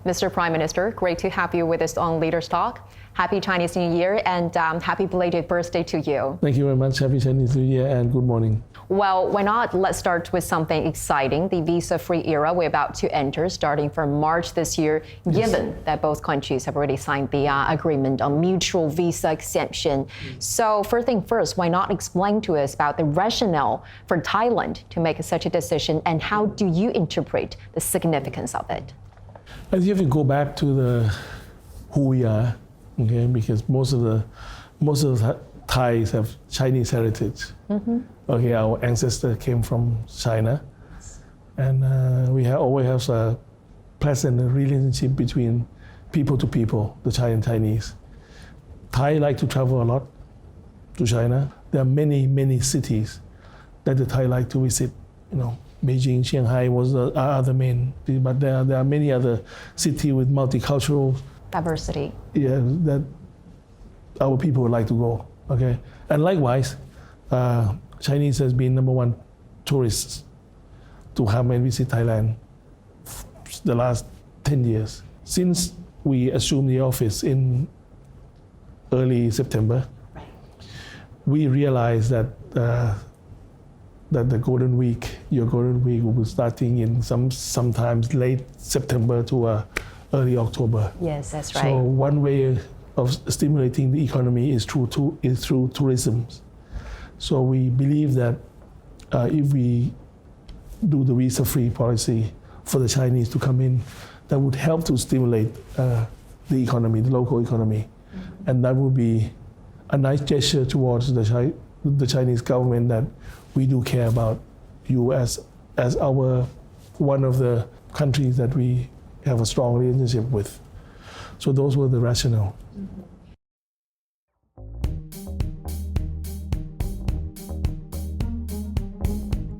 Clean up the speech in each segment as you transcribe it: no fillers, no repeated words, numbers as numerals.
Mr. Prime Minister, great to have you with us on Leaders Talk. Happy Chinese New Year and happy belated birthday to you. Thank you very much. Happy Chinese New Year and good morning. Well, why not? Let's start with something exciting, the visa-free era we're about to enter starting from March this year, given that both countries have already signed the agreement on mutual visa exemption. So first thing first, why not explain to us about the rationale for Thailand to make such a decision and how do you interpret the significance of it? I think you have to go back to who we are, okay? Because most of the Thais have Chinese heritage. Okay, our ancestors came from China, and we always have a pleasant relationship between people to people, the Chinese. Thai like to travel a lot to China. There are many cities that the Thai like to visit. Beijing, Shanghai are the main, but there are many other cities with multicultural diversity. Yeah, that our people would like to go. Okay, and likewise, Chinese has been number one tourists to come and visit Thailand the last 10 years. Since we assumed the office in early September, we realized that the Golden Week, your Golden Week, will be starting in sometimes late September to early October. Yes, that's right. So one way of stimulating the economy is through tourism. So we believe that if we do the visa-free policy for the Chinese to come in, that would help to stimulate the economy, the local economy, and that would be a nice gesture towards the Chinese government that we do care about you as our one of the countries that we have a strong relationship with. So those were the rationale.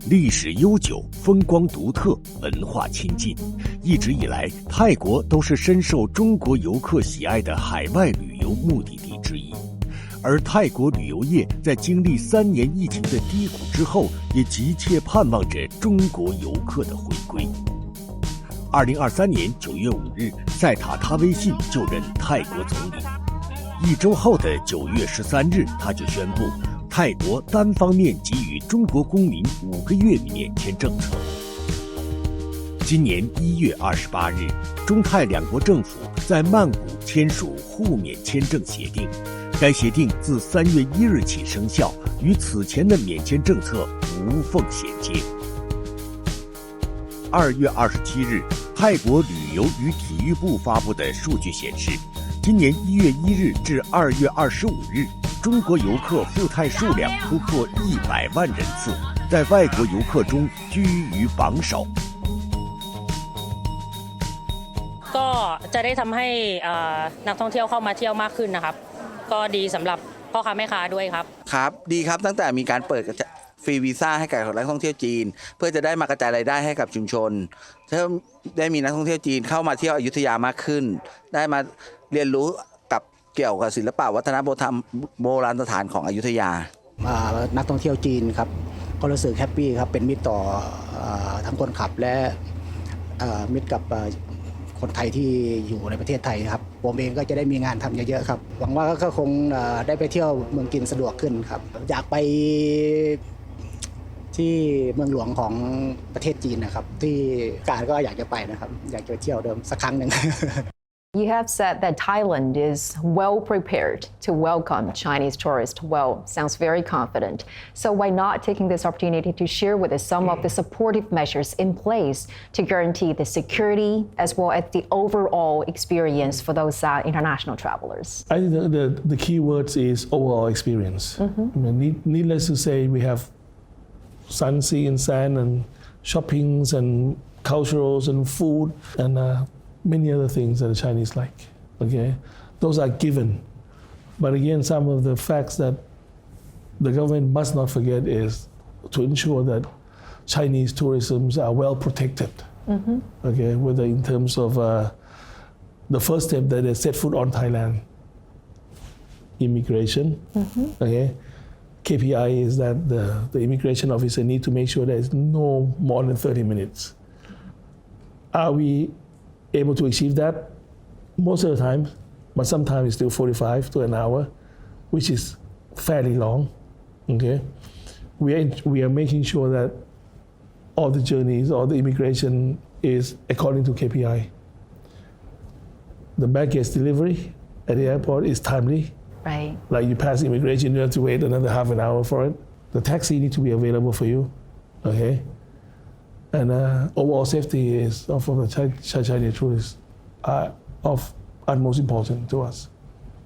历史悠久，风光独特，文化亲近。一直以来，泰国都是深受中国游客喜爱的海外旅游目的地之一。而泰国旅游业在经历3年疫情的低谷之后，也急切盼望着中国游客的回归。2023年9月5日，赛塔他微信就任泰国总理。1周后的9月13日，他就宣布泰国单方面给予中国公民5个月免签政策。今年1月28日，中泰2国政府在曼谷签署互免签证协定，该协定自3月1日起生效，与此前的免签政策无缝衔接。2月27日，泰国旅游与体育部发布的数据显示，今年1月1日至2月25日，中国游客赴泰数量突破100万人次，在外国游客中居于榜首。ก็จะได้ทำให้นักท่องเที่ยวเข้ามาเที่ยวมากขึ้นนะครับก็ดีสำหรับพ่อค้าแม่ค้าด้วยครับครับดีครับตั้งแต่มีการเปิดฟรีวีซ่าให้กับนักท่องเที่ยวจีนเพื่อจะได้มากระจายรายได้ให้กับชุมชนถ้าได้มีนักท่องเที่ยวจีนเข้ามาเที่ยวอยุธยามากขึ้นได้มาเรียนรู้กับเกี่ยวกับศิลปะวัฒนธรรมโบราณสถานของอยุธยานักท่องเที่ยวจีนครับก็รู้สึกแฮปปี้ครับเป็นมิตรต่อทั้งคนขับและมิตรกับคนไทยที่อยู่ในประเทศไทยครับผมเองก็จะได้มีงานทำเยอะๆครับหวังว่าก็คงได้ไปเที่ยวเมืองจีนสะดวกขึ้นครับอยากไปที่เมืองหลวงของประเทศจีนนะครับที่การก็อยากจะไปนะครับอยากจะเที่ยวเดิมสักครั้งหนึ่งYou have said that Thailand is well prepared to welcome Chinese tourists. Well, sounds very confident. So why not taking this opportunity to share with us some of the supportive measures in place to guarantee the security as well as the overall experience for those international travelers? I think the key words is overall experience. I mean, needless to say, we have sun, sea, and sand, and shoppings, and culturals, and food, and many other things that the Chinese like. Okay, those are given. But again, some of the facts that the government must not forget is to ensure that Chinese tourism are well protected. Okay, whether in terms of the first step that they set foot on Thailand, immigration. Okay, KPI is that the immigration officer need to make sure there is no more than 30 minutes. Are we able to achieve that most of the time, but sometimes it's still 45 to an hour, which is fairly long. Okay, we are making sure that all the journeys, all the immigration is according to KPI. The baggage delivery at the airport is timely. Right. Like you pass immigration, you have to wait another half an hour for it. The taxi needs to be available for you, okay? And overall safety is of the Chinese tourists of utmost importance to us.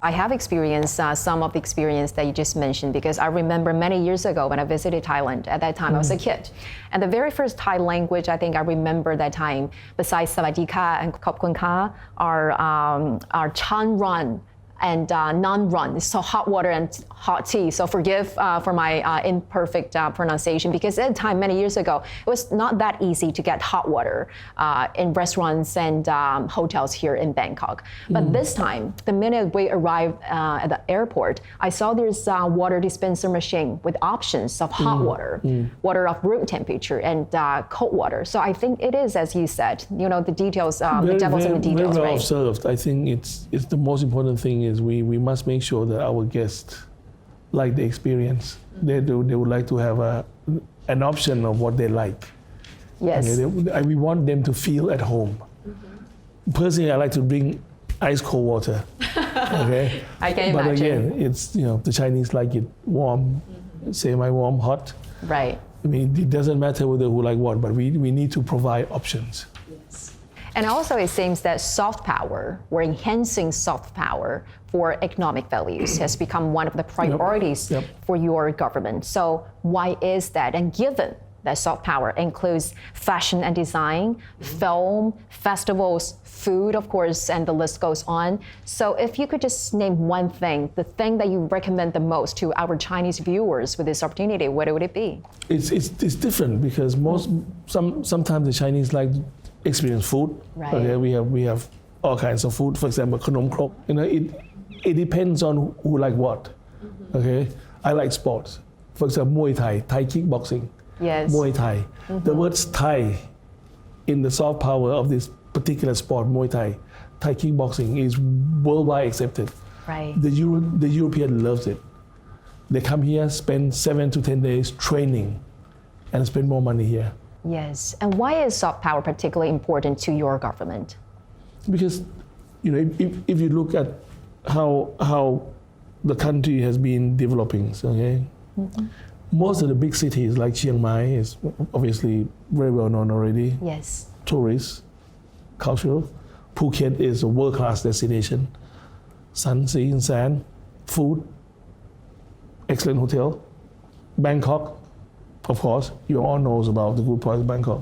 I have experienced some of the experience that you just mentioned because I remember many years ago when I visited Thailand. At that time, I was a kid. And the very first Thai language I think I remember that time, besides Savadika and Khop Kun Ka, are Chan Run and non-run, so hot water and hot tea. So forgive for my imperfect pronunciation because at the time, many years ago, it was not that easy to get hot water in restaurants and hotels here in Bangkok. But this time, the minute we arrived at the airport, I saw there's a water dispenser machine with options of hot water, water of room temperature, and cold water. So I think it is, as you said, you know, the details, the devil's in the details, very well right? observed. I think it's the most important thing is we must make sure that our guests like the experience. They would like to have an option of what they like. Yes. Okay, we want them to feel at home. Personally, I like to bring ice cold water. Okay. I can but imagine. again, it's the Chinese like it warm, semi-warm, hot. Right. I mean, it doesn't matter whether who like what, but we need to provide options. And also it seems that soft power, or enhancing soft power for economic values has become one of the priorities for your government. So why is that? And given that soft power includes fashion and design, film, festivals, food, of course, and the list goes on. So if you could just name one thing, the thing that you recommend the most to our Chinese viewers with this opportunity, what would it be? It's different because sometimes the Chinese like experience food. Right. Okay, we have all kinds of food. For example, khanom krok. It depends on who like what. Okay, I like sports. For example, Muay Thai, Thai kickboxing. Yes. Muay Thai. The words Thai in the soft power of this particular sport, Muay Thai, Thai kickboxing is worldwide accepted. Right. The European loves it. They come here, spend 7 to 10 days training, and spend more money here. Yes. And why is soft power particularly important to your government? Because, if you look at how the country has been developing, okay, most of the big cities like Chiang Mai is obviously very well known already. Yes. Tourists, cultural. Phuket is a world-class destination. Sun, sea, and sand, food, excellent hotel. Bangkok, of course, you all knows about the good part of Bangkok.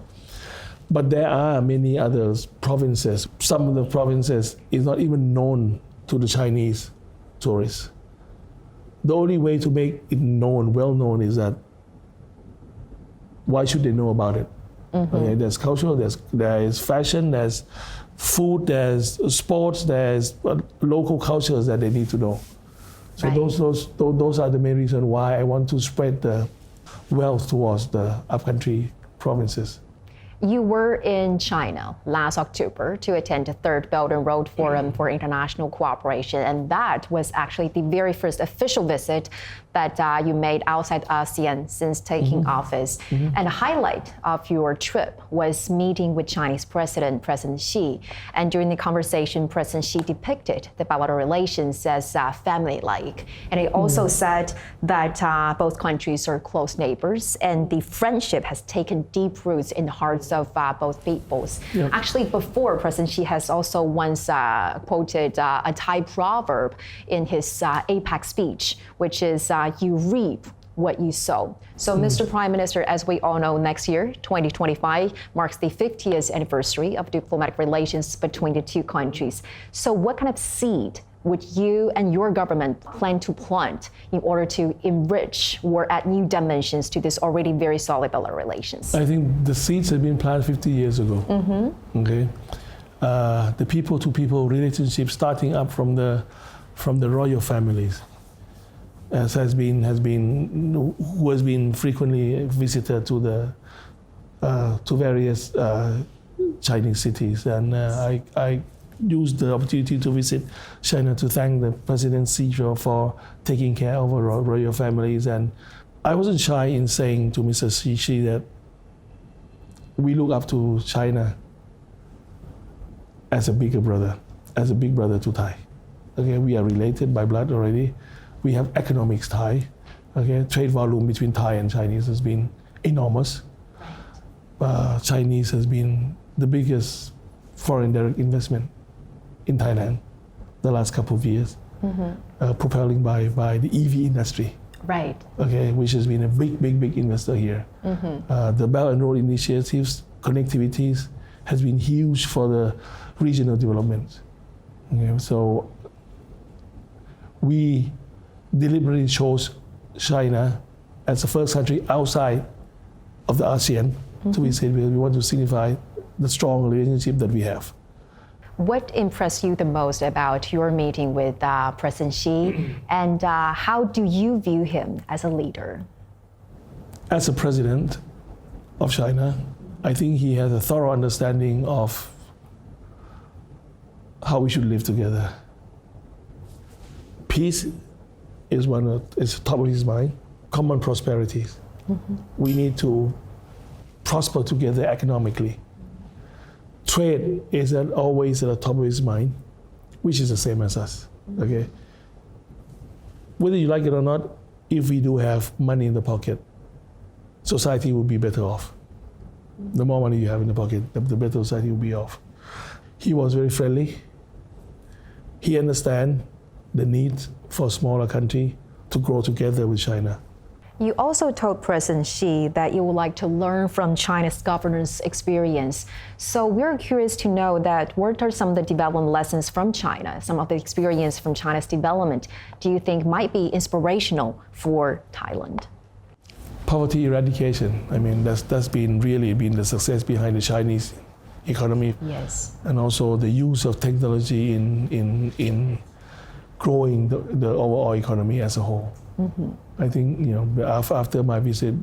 But there are many other provinces. Some of the provinces is not even known to the Chinese tourists. The only way to make it known, well known, is that why should they know about it? Okay, there's culture, there is fashion, there's food, there's sports, there's local cultures that they need to know. So Right. those are the main reasons why I want to spread the wealth towards the upcountry provinces. You were in China last October to attend the Third Belt and Road Forum for International Cooperation, and that was actually the very first official visit that you made outside ASEAN since taking office. And a highlight of your trip was meeting with Chinese President Xi. And during the conversation, President Xi depicted the bilateral relations as family-like. And he also said that both countries are close neighbors, and the friendship has taken deep roots in the hearts of both peoples. Yep. Actually, before, President Xi has also once quoted a Thai proverb in his APEC speech, which is you reap what you sow. So, Mr. Prime Minister, as we all know, next year, 2025, marks the 50th anniversary of diplomatic relations between the two countries. So what kind of seed would you and your government plan to plant in order to enrich or add new dimensions to this already very solid bilateral relations? I think the seeds have been planted 50 years ago. Okay, the people-to-people relationship starting up from the royal families, who has been frequently visited to various Chinese cities, and I used the opportunity to visit China to thank the President Xi for taking care of our royal families. And I wasn't shy in saying to Mr. Xi that we look up to China as a big brother to Thai. Okay, we are related by blood already. We have economics tie. Okay, trade volume between Thai and Chinese has been enormous. Chinese has been the biggest foreign direct investment in Thailand the last couple of years, propelling by the EV industry. Right. Okay, which has been a big investor here. The Belt and Road initiatives, connectivities, has been huge for the regional development. Okay, so we deliberately chose China as the first country outside of the ASEAN to visit, because we want to signify the strong relationship that we have. What impressed you the most about your meeting with President Xi, and how do you view him as a leader? As a president of China, I think he has a thorough understanding of how we should live together. Peace is top of his mind. Common prosperities. We need to prosper together economically. Trade is always at the top of his mind, which is the same as us. Okay. Whether you like it or not, if we do have money in the pocket, society will be better off. The more money you have in the pocket, the better society will be off. He was very friendly. He understands the need for a smaller country to grow together with China. You also told President Xi that you would like to learn from China's governance experience. So we're curious to know that what are some of the development lessons from China, some of the experience from China's development do you think might be inspirational for Thailand? Poverty eradication. I mean, that's been the success behind the Chinese economy. Yes. And also the use of technology in growing the overall economy as a whole. I think after my visit,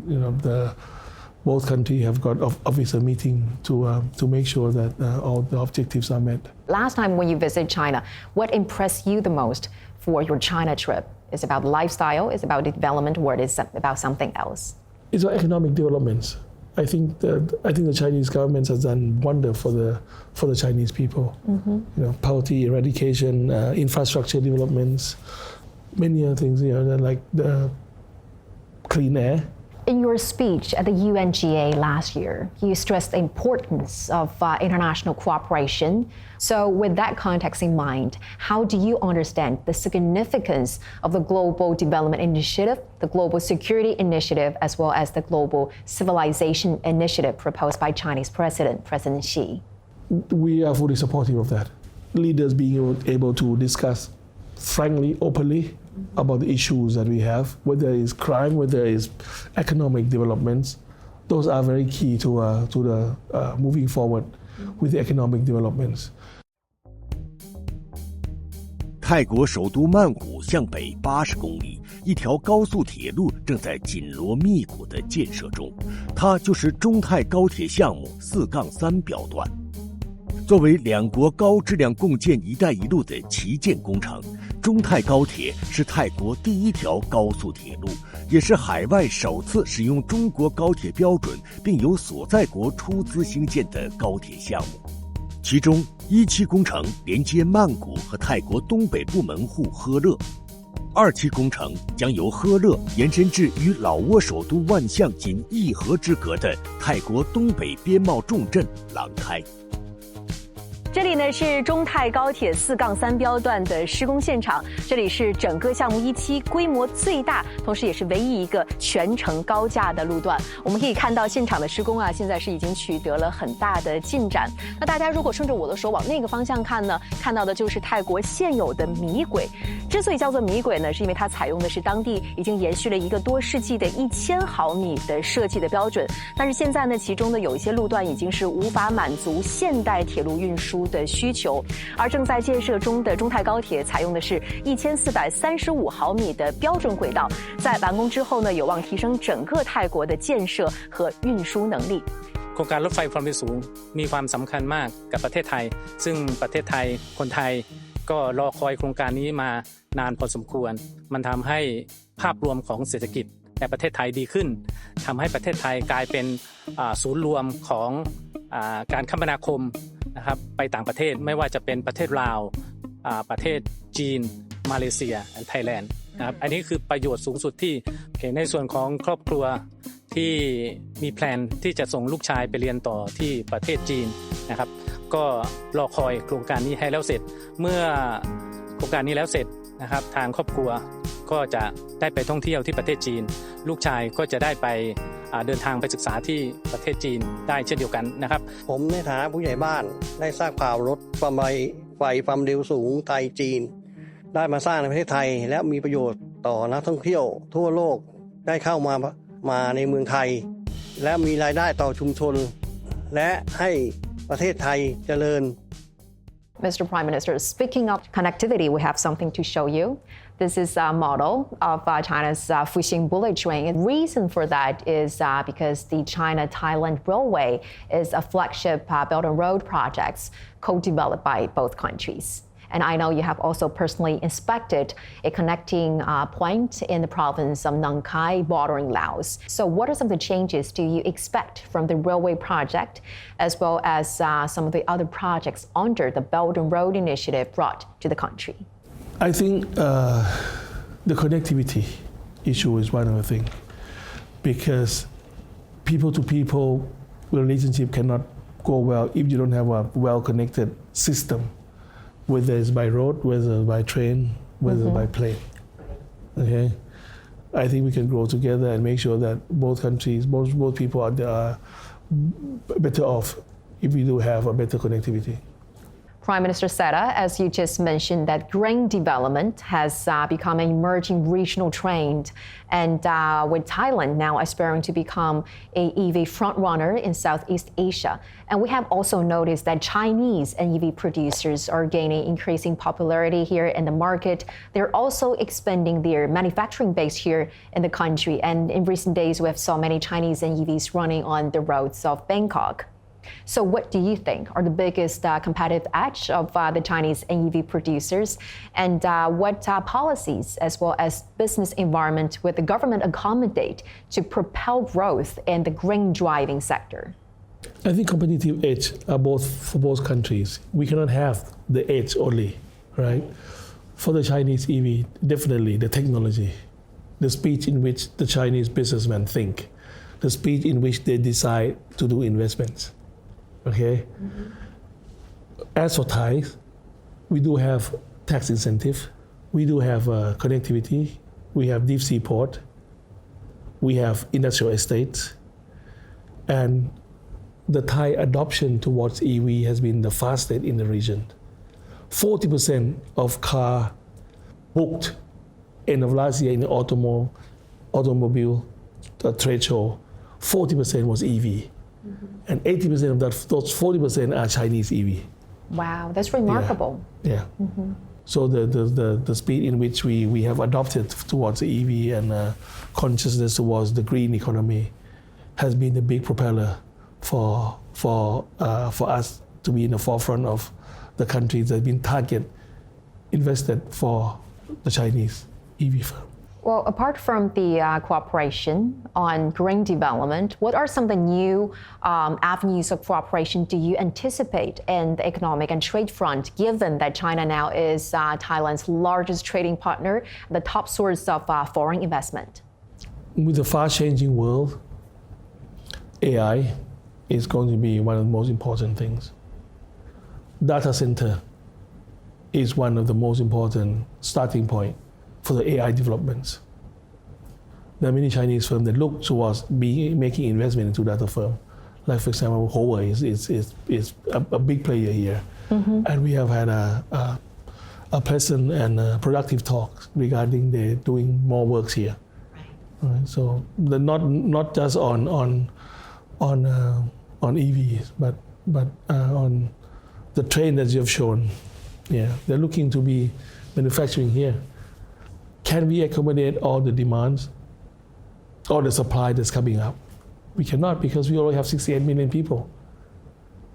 both countries have got official meeting to make sure that all the objectives are met. Last time when you visited China, what impressed you the most for your China trip? Is it about lifestyle? Is it about development? Or is it about something else? It's about economic developments. I think the Chinese government has done wonder for the Chinese people. Poverty eradication, infrastructure developments, many other things. Like the clean air. In your speech at the UNGA last year, you stressed the importance of international cooperation. So with that context in mind, how do you understand the significance of the Global Development Initiative, the Global Security Initiative, as well as the Global Civilization Initiative proposed by Chinese President Xi? We are fully supportive of that. Leaders being able to discuss frankly, openly about the issues that we have, whether it's crime, whether it's economic developments. Those are very key to the moving forward with the economic developments. 泰国首都曼谷向北80公里，一条高速铁路正在紧锣密鼓的建设中，它就是中泰高铁项目4-3标段。作为两国高质量共建“一带一路”的旗舰工程，中泰高铁是泰国第一条高速铁路，也是海外首次使用中国高铁标准并由所在国出资兴建的高铁项目。其中1期工程连接曼谷和泰国东北部门户呵勒，2期工程将由呵勒延伸至与老挝首都万象仅1河之隔的泰国东北边贸重镇廊开。这里呢是中泰高铁4-3标段的施工现场，这里是整个项目1期规模最大，同时也是唯一一个全程高架的路段。我们可以看到现场的施工现在是已经取得了很大的进展。那大家如果顺着我的手往那个方向看呢，看到的就是泰国现有的米轨。之所以叫做米轨呢，是因为它采用的是当地已经延续了1个多世纪的1000毫米的设计的标准。但是现在呢，其中的有一些路段已经是无法满足现代铁路运输的需求，而正在建设中的中泰高铁采用的是1435毫米的标准轨道，在完工之后呢，有望提升整个泰国的建设和运输能力。ครงการรถไฟความเร็วสูงมีความสำคัญมากกับประเทศไทยซึ่งประเทศไทยคนไทยก็รอคอยโครงการนี้มานานพอสมควรมันทำให้ภาพรวมของเศรษฐกิจในประเทศไทยดีขึ้นทำให้ประเทศไทยกลายเป็นศูนย์รวมของการคมนาคมนะครับไปต่างประเทศไม่ว่าจะเป็นประเทศลาวประเทศจีนมาเลเซียและไทยแลนด์นะครับอันนี้คือประโยชน์สูงสุดที่ในส่วนของครอบครัวที่มีแพลนที่จะส่งลูกชายไปเรียนต่อที่ประเทศจีนนะครับก็รอคอยโครงการนี้ให้แล้วเสร็จเมื่อโครงการนี้แล้วเสร็จนะครับทางครอบครัวก็จะได้ไปท่องเที่ยวที่ประเทศจีนลูกชายก็จะได้ไปเดินทางไปศึกษาที่ประเทศจีนได้เช่นเดียวกันนะครับผมในฐานะผู้ใหญ่บ้านได้ทราบข่าวรถไฟความเร็วสูงไทยจีนได้มาสร้างในประเทศไทยและมีประโยชน์ต่อนักท่องเที่ยวทั่วโลกได้เข้ามาในเมืองไทยและมีรายได้ต่อชุมชนและให้ประเทศไทยเจริญ Mr. Prime Minister, speaking of connectivity, we have something to show you. This is a model of China's Fuxing bullet train. The reason for that is because the China-Thailand railway is a flagship Belt and Road project co-developed by both countries. And I know you have also personally inspected a connecting point in the province of Nang Khai, bordering Laos. So what are some of the changes do you expect from the railway project, as well as some of the other projects under the Belt and Road Initiative brought to the country? I think the connectivity issue is one of the things, because people-to-people relationship cannot go well if you don't have a well-connected system, whether it's by road, whether by train, whether by plane. Okay, I think we can grow together and make sure that both countries, both people are better off if we do have a better connectivity. Prime Minister Saita, as you just mentioned, that grain development has become an emerging regional trend, and with Thailand now aspiring to become a EV frontrunner in Southeast Asia. And we have also noticed that Chinese EV producers are gaining increasing popularity here in the market. They're also expanding their manufacturing base here in the country. And in recent days, we have so many Chinese EVs running on the roads of Bangkok. So what do you think are the biggest competitive edge of the Chinese EV producers, and what policies as well as business environment will the government accommodate to propel growth in the grain driving sector? I think competitive edge are for both countries. We cannot have the edge only, right? For the Chinese EV, definitely the technology, the speed in which the Chinese businessmen think, the speed in which they decide to do investments. Okay. As for Thai, we do have tax incentive, we do have connectivity, we have deep sea port, we have industrial estates, and the Thai adoption towards EV has been the fastest in the region. 40% of car booked end of last year in the automobile trade show, 40% was EV. And 80% of those 40% are Chinese EV. Wow, that's remarkable. Yeah. So the speed in which we have adopted towards the EV and consciousness towards the green economy has been the big propeller for us to be in the forefront of the countries that have been target invested for the Chinese EV firm. Well, apart from the cooperation on grain development, what are some of the new avenues of cooperation do you anticipate in the economic and trade front, given that China now is Thailand's largest trading partner, the top source of foreign investment? With the fast-changing world, AI is going to be one of the most important things. Data center is one of the most important starting point for the AI developments. There are many Chinese firms that look towards making investment into data firm. Like for example, Huawei is a big player here. And we have had a pleasant and productive talk regarding they doing more works here. Right. So not just on EVs, but on the train that you have shown. Yeah, they're looking to be manufacturing here. Can we accommodate all the demands, all the supply that's coming up? We cannot because we already have 68 million people.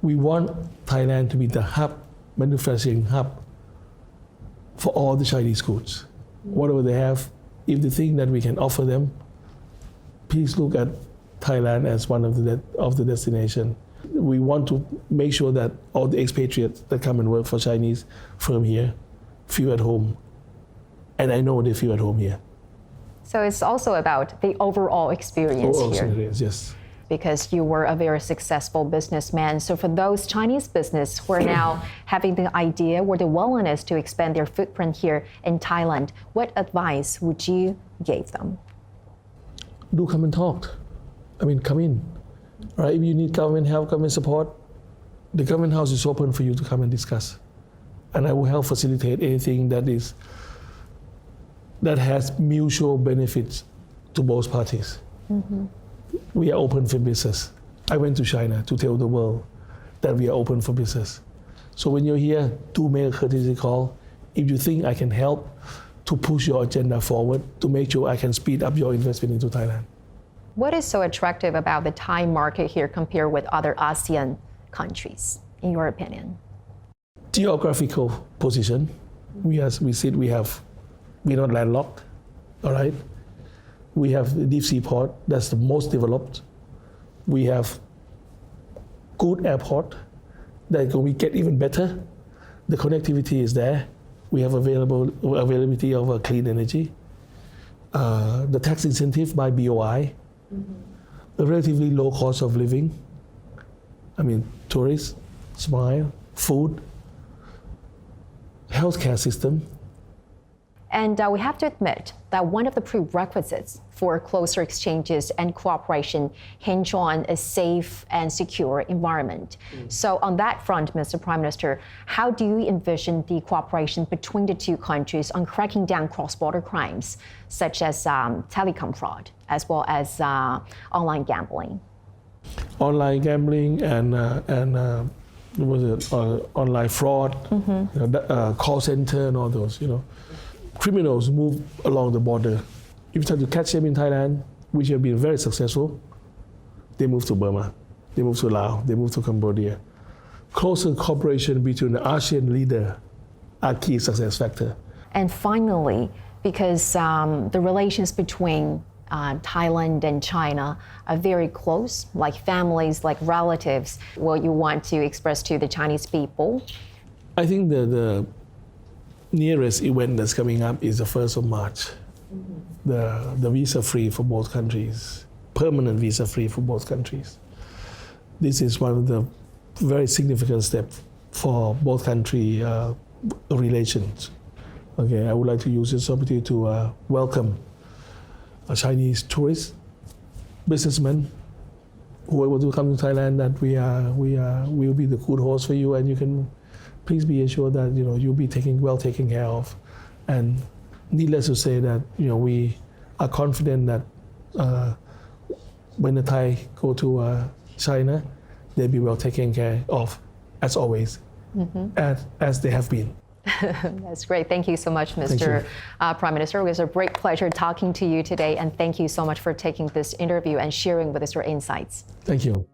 We want Thailand to be the hub, manufacturing hub for all the Chinese goods. Whatever they have, if they think that we can offer them, please look at Thailand as one of the destination. We want to make sure that all the expatriates that come and work for Chinese firm here feel at home. And I know they feel at home here. So it's also about the overall experience here. Experience, yes. Because you were a very successful businessman. So for those Chinese business who are now having the idea or the willingness to expand their footprint here in Thailand, what advice would you give them? Do come and talk. I mean, come in. Right? If you need government help, government support, the government house is open for you to come and discuss. And I will help facilitate anything that has mutual benefits to both parties. Mm-hmm. We are open for business. I went to China to tell the world that we are open for business. So when you're here, do make a courtesy call. If you think I can help to push your agenda forward, to make sure I can speed up your investment into Thailand. What is so attractive about the Thai market here compared with other ASEAN countries, in your opinion? Geographical position. We're not landlocked, all right? We have the deep sea port, that's the most developed. We have good airport that we get even better. The connectivity is there. We have availability of clean energy. The tax incentive by BOI, a relatively low cost of living. I mean, tourists, smile, food, healthcare system. And we have to admit that one of the prerequisites for closer exchanges and cooperation hinge on a safe and secure environment. So on that front, Mr. Prime Minister, how do you envision the cooperation between the two countries on cracking down cross-border crimes, such as telecom fraud, as well as online gambling? Online gambling and online fraud, call center and all those, Criminals move along the border. If you try to catch them in Thailand, which have been very successful, they move to Burma, they move to Laos, they move to Cambodia. Closer cooperation between the ASEAN leader are key success factor. And finally, because the relations between Thailand and China are very close, like families, like relatives, what you want to express to the Chinese people? I think the nearest event that's coming up is the 1st of March. The visa-free for both countries, permanent visa-free for both countries. This is one of the very significant steps for both country relations. Okay, I would like to use this opportunity to welcome Chinese tourists, businessmen, whoever to come to Thailand, that we will be the good host for you, and you can please be assured that you'll be well taken care of. And needless to say that we are confident that when the Thai go to China, they'll be well taken care of, as always, as they have been. That's great. Thank you so much, Mr. Prime Minister. It was a great pleasure talking to you today, and thank you so much for taking this interview and sharing with us your insights. Thank you.